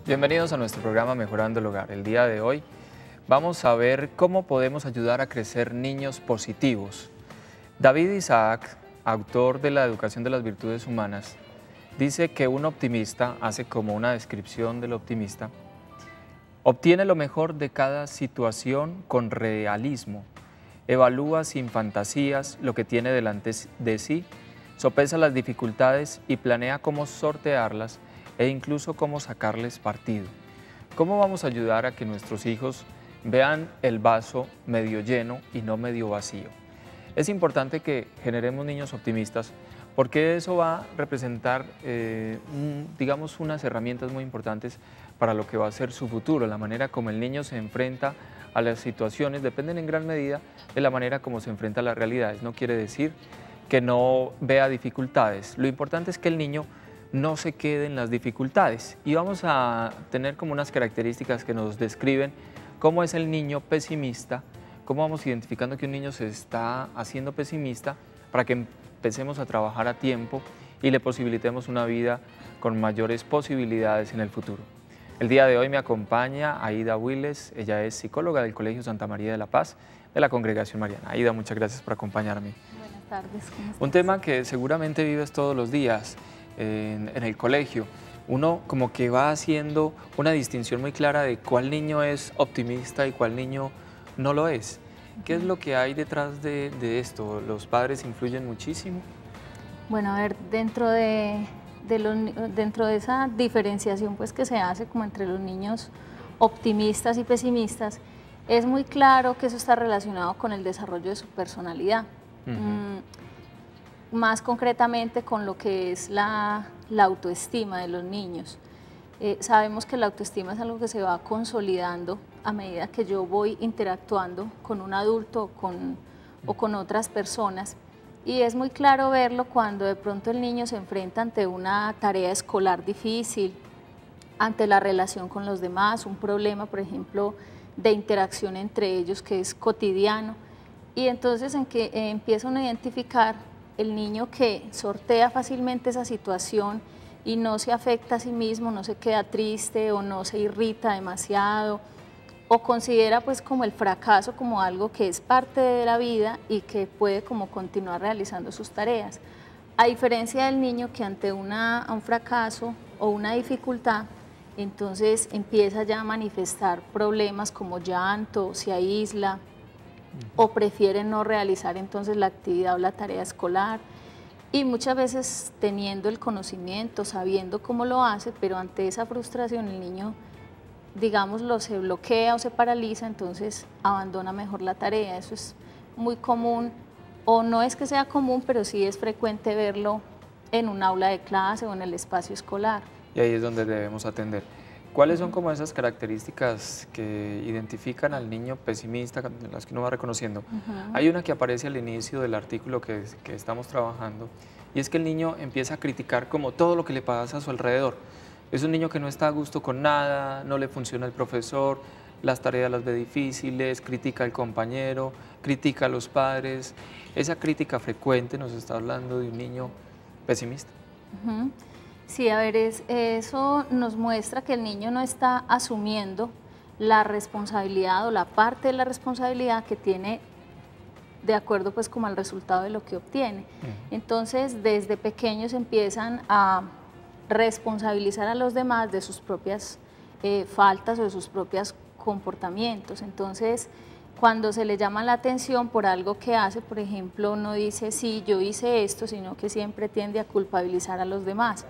Bienvenidos a nuestro programa Mejorando el Hogar. El día de hoy vamos a ver cómo podemos ayudar a crecer niños positivos. David Isaac, autor de La Educación de las Virtudes Humanas, dice que un optimista, hace como una descripción del optimista, obtiene lo mejor de cada situación con realismo, evalúa sin fantasías lo que tiene delante de sí, sopesa las dificultades y planea cómo sortearlas e incluso cómo sacarles partido. ¿Cómo vamos a ayudar a que nuestros hijos vean el vaso medio lleno y no medio vacío? Es importante que generemos niños optimistas porque eso va a representar, digamos, unas herramientas muy importantes para lo que va a ser su futuro. La manera como el niño se enfrenta a las situaciones dependen en gran medida de la manera como se enfrenta a las realidades. No quiere decir que no vea dificultades. Lo importante es que el niño no se quede en las dificultades. Y vamos a tener como unas características que nos describen cómo es el niño pesimista, cómo vamos identificando que un niño se está haciendo pesimista para que empecemos a trabajar a tiempo y le posibilitemos una vida con mayores posibilidades en el futuro. El día de hoy me acompaña Aida Willes, ella es psicóloga del Colegio Santa María de la Paz de la Congregación Mariana. Aida, muchas gracias por acompañarme. Buenas tardes. ¿Cómo estás? Un tema que seguramente vives todos los días en el colegio. Uno como que va haciendo una distinción muy clara de cuál niño es optimista y cuál niño no lo es. ¿Qué es lo que hay detrás de esto? ¿Los padres influyen muchísimo? Bueno, a ver, dentro de esa diferenciación pues, que se hace como entre los niños optimistas y pesimistas, es muy claro que eso está relacionado con el desarrollo de su personalidad. Más concretamente con lo que es la autoestima de los niños. Sabemos que la autoestima es algo que se va consolidando a medida que yo voy interactuando con un adulto o con otras personas, y es muy claro verlo cuando de pronto el niño se enfrenta ante una tarea escolar difícil, ante la relación con los demás, un problema, por ejemplo, de interacción entre ellos que es cotidiano, y entonces en que empiezan a identificar el niño que sortea fácilmente esa situación y no se afecta a sí mismo, no se queda triste o no se irrita demasiado o considera pues como el fracaso como algo que es parte de la vida y que puede como continuar realizando sus tareas. A diferencia del niño que ante un fracaso o una dificultad, entonces empieza ya a manifestar problemas como llanto, se aísla, o prefiere no realizar entonces la actividad o la tarea escolar, y muchas veces teniendo el conocimiento, sabiendo cómo lo hace, pero ante esa frustración el niño, digámoslo, se bloquea o se paraliza, entonces abandona mejor la tarea. Eso es muy común, o no es que sea común, pero sí es frecuente verlo en un aula de clase o en el espacio escolar. Y ahí es donde debemos atender. ¿Cuáles son como esas características que identifican al niño pesimista, las que uno va reconociendo? Hay una que aparece al inicio del artículo que estamos trabajando, y es que el niño empieza a criticar como todo lo que le pasa a su alrededor. Es un niño que no está a gusto con nada, no le funciona el profesor, las tareas las ve difíciles, critica al compañero, critica a los padres. Esa crítica frecuente nos está hablando de un niño pesimista. Sí, a ver, eso nos muestra que el niño no está asumiendo la responsabilidad o la parte de la responsabilidad que tiene de acuerdo pues como al resultado de lo que obtiene. Entonces, desde pequeños empiezan a responsabilizar a los demás de sus propias faltas o de sus propios comportamientos. Entonces, cuando se le llama la atención por algo que hace, por ejemplo, no dice sí, yo hice esto, sino que siempre tiende a culpabilizar a los demás.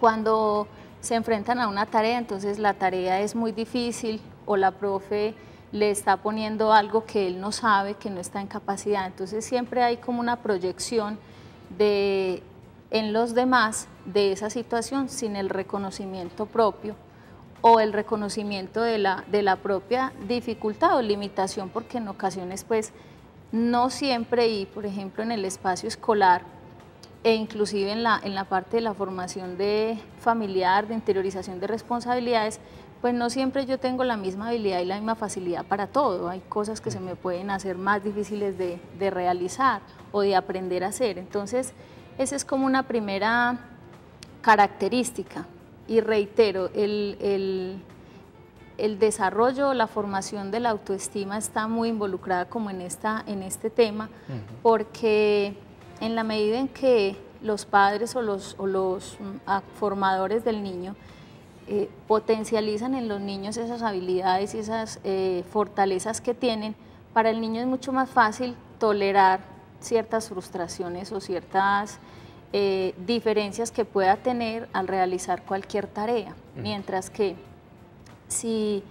Cuando se enfrentan a una tarea, entonces la tarea es muy difícil o la profe le está poniendo algo que él no sabe, que no está en capacidad. Entonces siempre hay como una proyección en los demás de esa situación sin el reconocimiento propio o el reconocimiento de la propia dificultad o limitación, porque en ocasiones pues no siempre, y por ejemplo en el espacio escolar, e inclusive en la parte de la formación familiar, de interiorización de responsabilidades, pues no siempre yo tengo la misma habilidad y la misma facilidad para todo. Hay cosas que se me pueden hacer más difíciles de realizar o de aprender a hacer. Entonces, esa es como una primera característica y reitero, el desarrollo, la formación de la autoestima está muy involucrada como en este tema, porque en la medida en que los padres o los formadores del niño potencializan en los niños esas habilidades y esas fortalezas que tienen, para el niño es mucho más fácil tolerar ciertas frustraciones o ciertas diferencias que pueda tener al realizar cualquier tarea, mientras que si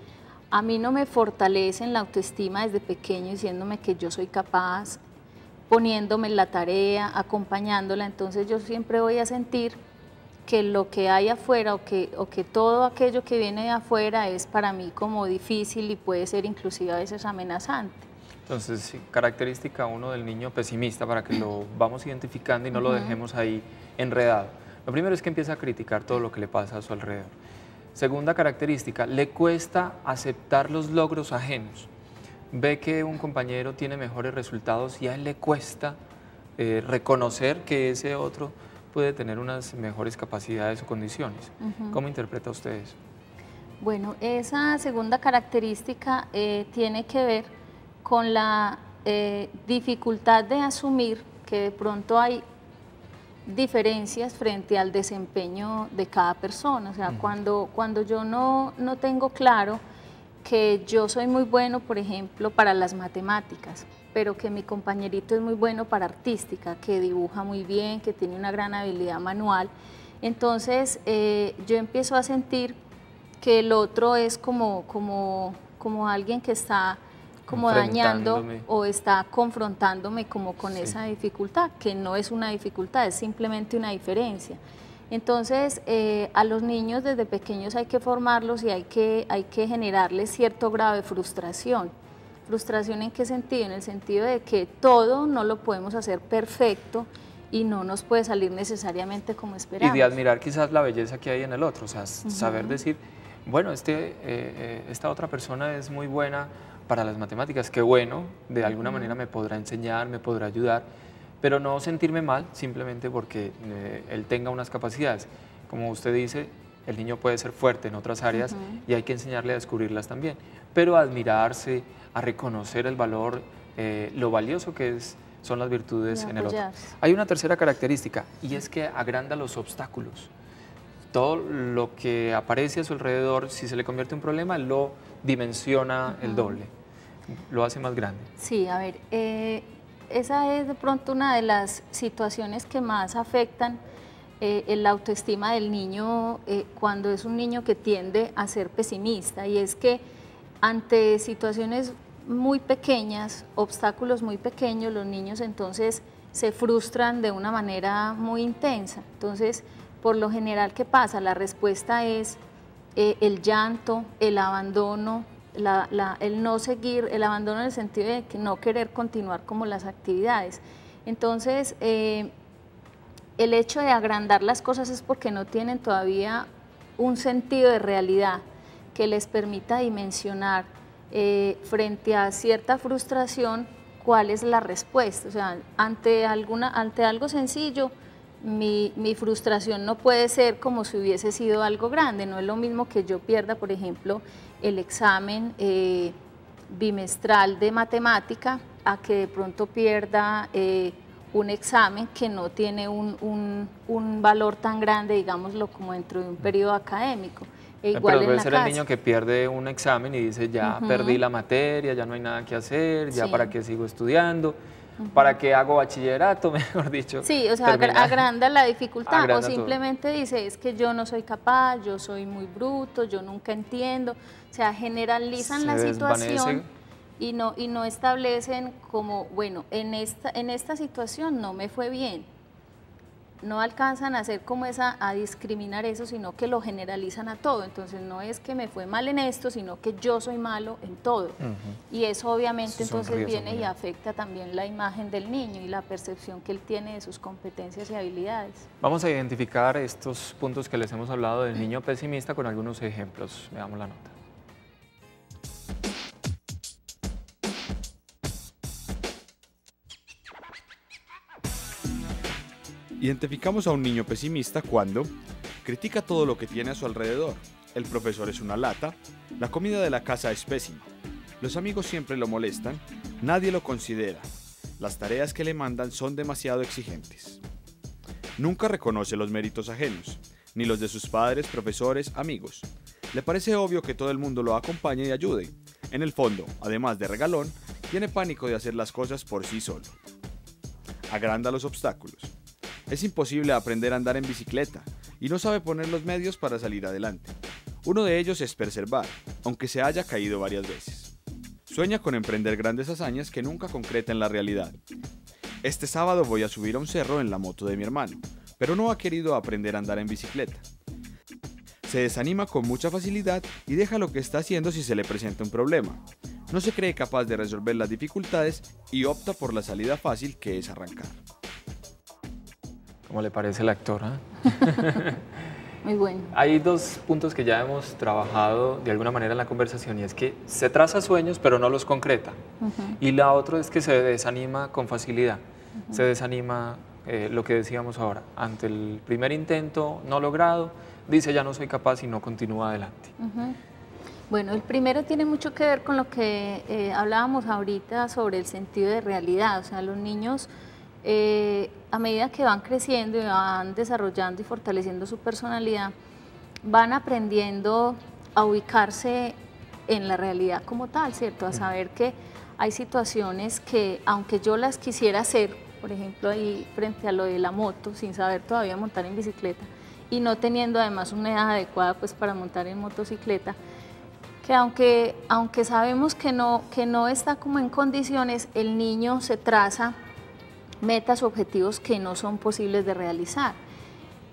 a mí no me fortalecen la autoestima desde pequeño diciéndome que yo soy capaz, poniéndome en la tarea, acompañándola, entonces yo siempre voy a sentir que lo que hay afuera o que todo aquello que viene de afuera es para mí como difícil y puede ser inclusive a veces amenazante. Entonces, sí, característica uno del niño pesimista, para que lo vamos identificando y no lo dejemos ahí enredado. Lo primero es que empieza a criticar todo lo que le pasa a su alrededor. Segunda característica, le cuesta aceptar los logros ajenos. Ve que un compañero tiene mejores resultados y a él le cuesta reconocer que ese otro puede tener unas mejores capacidades o condiciones. ¿Cómo interpreta usted eso? Bueno, esa segunda característica tiene que ver con la dificultad de asumir que de pronto hay diferencias frente al desempeño de cada persona. O sea, cuando yo no tengo claro que yo soy muy bueno, por ejemplo, para las matemáticas, pero que mi compañerito es muy bueno para artística, que dibuja muy bien, que tiene una gran habilidad manual, entonces yo empiezo a sentir que el otro es como alguien que está como dañando o está confrontándome como con esa dificultad, que no es una dificultad, es simplemente una diferencia. Entonces, a los niños desde pequeños hay que formarlos y hay que generarles cierto grado de frustración. ¿Frustración en qué sentido? En el sentido de que todo no lo podemos hacer perfecto y no nos puede salir necesariamente como esperamos. Y de admirar quizás la belleza que hay en el otro, o sea, saber decir, bueno, esta otra persona es muy buena para las matemáticas, qué bueno, de alguna manera me podrá enseñar, me podrá ayudar, pero no sentirme mal simplemente porque él tenga unas capacidades. Como usted dice, el niño puede ser fuerte en otras áreas y hay que enseñarle a descubrirlas también, pero a admirarse, a reconocer el valor, lo valioso que son las virtudes en el otro. Hay una tercera característica y es que agranda los obstáculos. Todo lo que aparece a su alrededor, si se le convierte en un problema, lo dimensiona el doble, lo hace más grande. Sí, a ver, esa es de pronto una de las situaciones que más afectan la autoestima del niño cuando es un niño que tiende a ser pesimista, y es que ante situaciones muy pequeñas, obstáculos muy pequeños, los niños entonces se frustran de una manera muy intensa. Entonces, por lo general, ¿qué pasa? La respuesta es el llanto, el abandono, el no seguir, el abandono en el sentido de que no querer continuar como las actividades. Entonces, el hecho de agrandar las cosas es porque no tienen todavía un sentido de realidad que les permita dimensionar frente a cierta frustración cuál es la respuesta. O sea, ante algo sencillo, mi frustración no puede ser como si hubiese sido algo grande. No es lo mismo que yo pierda, por ejemplo, el examen bimestral de matemática a que de pronto pierda un examen que no tiene un valor tan grande, digámoslo, como dentro de un periodo académico. Pero puede ser el niño que pierde un examen y dice, ya perdí la materia, ya no hay nada que hacer, ya para qué sigo estudiando, para qué hago bachillerato, mejor dicho. Sí, o sea, agranda la dificultad, o simplemente dice, es que yo no soy capaz, yo soy muy bruto, yo nunca entiendo. O sea, generalizan la situación y no establecen como, bueno, en esta situación no me fue bien. No alcanzan a hacer como a discriminar eso, sino que lo generalizan a todo. Entonces no es que me fue mal en esto, sino que yo soy malo en todo. Y eso obviamente entonces viene y afecta también la imagen del niño y la percepción que él tiene de sus competencias y habilidades. Vamos a identificar estos puntos que les hemos hablado del niño pesimista con algunos ejemplos. Veamos la nota. Identificamos a un niño pesimista cuando Critica todo lo que tiene a su alrededor. El profesor es una lata, la comida de la casa es pésima, los amigos siempre lo molestan, nadie lo considera, las tareas que le mandan son demasiado exigentes. Nunca reconoce los méritos ajenos, ni los de sus padres, profesores, amigos. Le parece obvio que todo el mundo lo acompañe y ayude. En el fondo, además de regalón, tiene pánico de hacer las cosas por sí solo. Agranda los obstáculos. Es imposible aprender a andar en bicicleta y no sabe poner los medios para salir adelante. Uno de ellos es perseverar, aunque se haya caído varias veces. Sueña con emprender grandes hazañas que nunca concreta en la realidad. Este sábado voy a subir a un cerro en la moto de mi hermano, pero no ha querido aprender a andar en bicicleta. Se desanima con mucha facilidad y deja lo que está haciendo si se le presenta un problema. No se cree capaz de resolver las dificultades y opta por la salida fácil, que es arrancar. ¿Cómo le parece el actor? Muy bueno. Hay dos puntos que ya hemos trabajado de alguna manera en la conversación, y es que se traza sueños pero no los concreta. Y la otra es que se desanima con facilidad. Se desanima, lo que decíamos ahora, ante el primer intento no logrado, dice ya no soy capaz y no continúa adelante. Bueno, el primero tiene mucho que ver con lo que hablábamos ahorita sobre el sentido de realidad. O sea, los niños, a medida que van creciendo y van desarrollando y fortaleciendo su personalidad, van aprendiendo a ubicarse en la realidad como tal, ¿cierto? A saber que hay situaciones que, aunque yo las quisiera hacer, por ejemplo, ahí frente a lo de la moto, sin saber todavía montar en bicicleta y no teniendo además una edad adecuada pues para montar en motocicleta, que aunque sabemos que no está como en condiciones, el niño se traza metas o objetivos que no son posibles de realizar.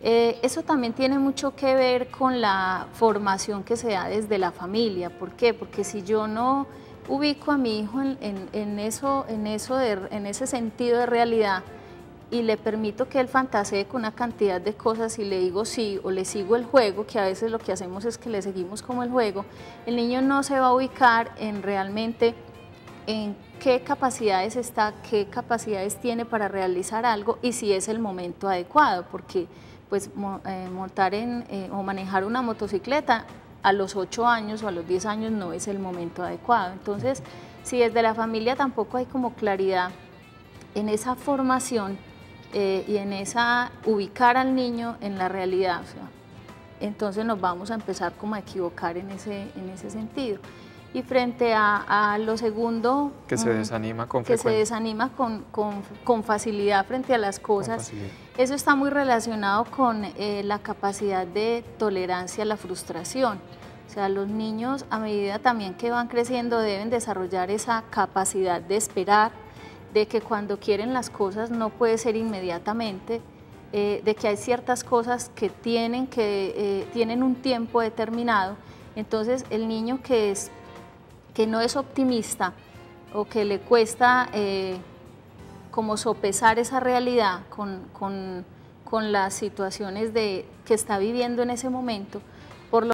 Eso también tiene mucho que ver con la formación que se da desde la familia. ¿Por qué? Porque si yo no ubico a mi hijo en ese sentido de realidad y le permito que él fantasee con una cantidad de cosas y le digo sí o le sigo el juego, que a veces lo que hacemos es que le seguimos como el juego, el niño no se va a ubicar en realmente en qué capacidades está, qué capacidades tiene para realizar algo y si es el momento adecuado, porque pues montar o manejar una motocicleta a los 8 años o a los 10 años no es el momento adecuado. Entonces, si desde la familia tampoco hay como claridad en esa formación y en esa ubicar al niño en la realidad, o sea, entonces nos vamos a empezar como a equivocar en ese sentido. Y frente a lo segundo, que se desanima con frecuencia. Que se desanima con facilidad frente a las cosas. Eso está muy relacionado con la capacidad de tolerancia a la frustración. O sea, los niños a medida también que van creciendo deben desarrollar esa capacidad de esperar, de que cuando quieren las cosas no puede ser inmediatamente, de que hay ciertas cosas que tienen un tiempo determinado. Entonces el niño que no es optimista o que le cuesta como sopesar esa realidad con las situaciones que está viviendo en ese momento, por lo